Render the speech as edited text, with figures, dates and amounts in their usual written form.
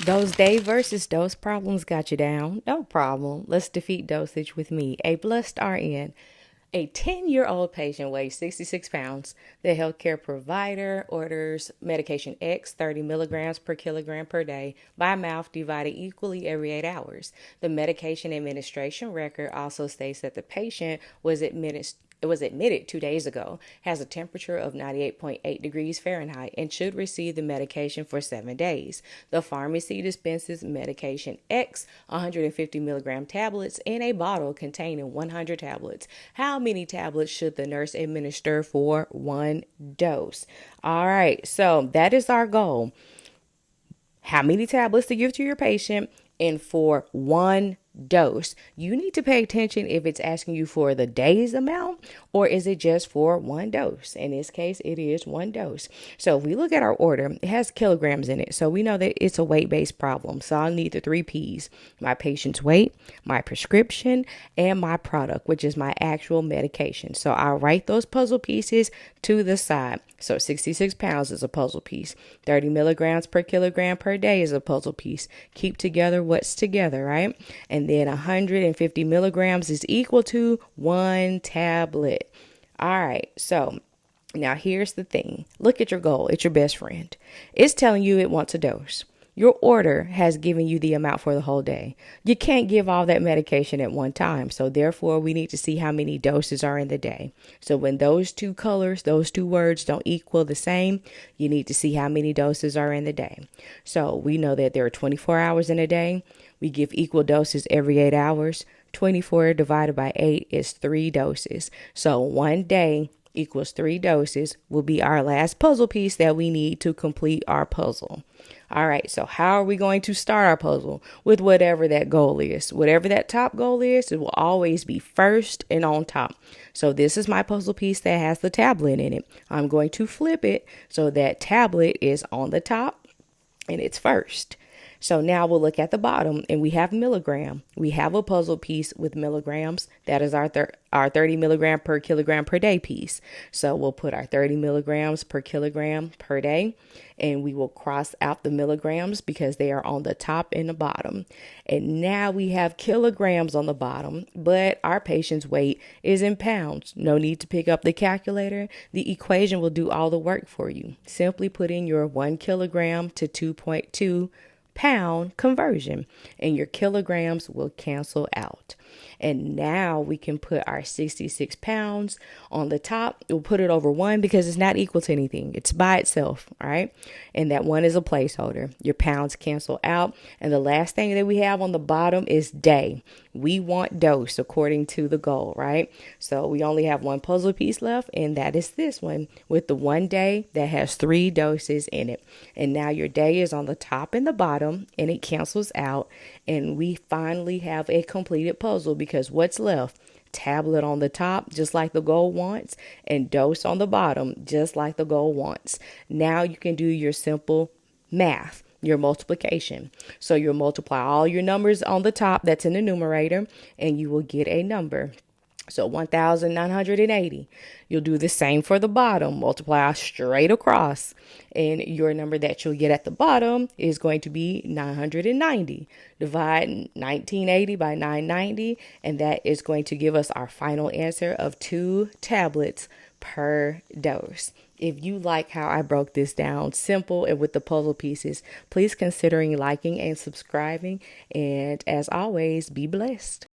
Those day versus dose problems got you down? No problem. Let's defeat dosage with me, a blessed RN. A 10-year-old patient weighs 66 pounds. The healthcare provider orders medication X 30 milligrams per kilogram per day by mouth divided equally every 8 hours. The medication administration record also states that the patient was admitted 2 days ago, has a temperature of 98.8 degrees Fahrenheit, and should receive the medication for 7 days. The pharmacy dispenses medication X 150 milligram tablets in a bottle containing 100 tablets. How many tablets should the nurse administer for one dose? All right, so that is our goal. How many tablets to give to your patient and for one dose. You need to pay attention if it's asking you for the day's amount or is it just for one dose. In this case, it is one dose. So if we look at our order, it has kilograms in it. So we know that it's a weight-based problem. So I'll need the 3 P's: my patient's weight, my prescription, and my product, which is my actual medication. So I'll write those puzzle pieces to the side. So 66 pounds is a puzzle piece. 30 milligrams per kilogram per day is a puzzle piece. Keep together what's together, right? And then 150 milligrams is equal to 1 tablet. All right, so now here's the thing. Look at your goal. It's your best friend. It's telling you it wants a dose. Your order has given you the amount for the whole day. You can't give all that medication at one time. So therefore, we need to see how many doses are in the day. So when those two colors, those two words don't equal the same, you need to see how many doses are in the day. So we know that there are 24 hours in a day. We give equal doses every 8 hours. 24 divided by 8 is 3 doses. So one day equals 3 doses will be our last puzzle piece that we need to complete our puzzle. All right, so how are we going to start our puzzle? With whatever that goal is. Whatever that top goal is, it will always be first and on top. So this is my puzzle piece that has the tablet in it. I'm going to flip it so that tablet is on the top and it's first. So now we'll look at the bottom and we have milligram. We have a puzzle piece with milligrams. That is our 30 milligram per kilogram per day piece. So we'll put our 30 milligrams per kilogram per day and we will cross out the milligrams because they are on the top and the bottom. And now we have kilograms on the bottom, but our patient's weight is in pounds. No need to pick up the calculator. The equation will do all the work for you. Simply put in your 1 kilogram to 2.2 pound conversion and your kilograms will cancel out. And now we can put our 66 pounds on the top. We'll put it over 1 because it's not equal to anything. It's by itself, all right? And that 1 is a placeholder. Your pounds cancel out. And the last thing that we have on the bottom is day. We want dose according to the goal, right? So we only have 1 puzzle piece left, and that is this one with the 1 day that has 3 doses in it. And now your day is on the top and the bottom, and it cancels out. And we finally have a completed puzzle because what's left? Tablet on the top, just like the goal wants, and dose on the bottom, just like the goal wants. Now you can do your simple math, your multiplication. So you'll multiply all your numbers on the top that's in the numerator, and you will get a number. So 1,980. You'll do the same for the bottom, multiply straight across. And your number that you'll get at the bottom is going to be 990. Divide 1980 by 990, and that is going to give us our final answer of 2 tablets per dose. If you like how I broke this down simple and with the puzzle pieces, please consider liking and subscribing. And as always, be blessed.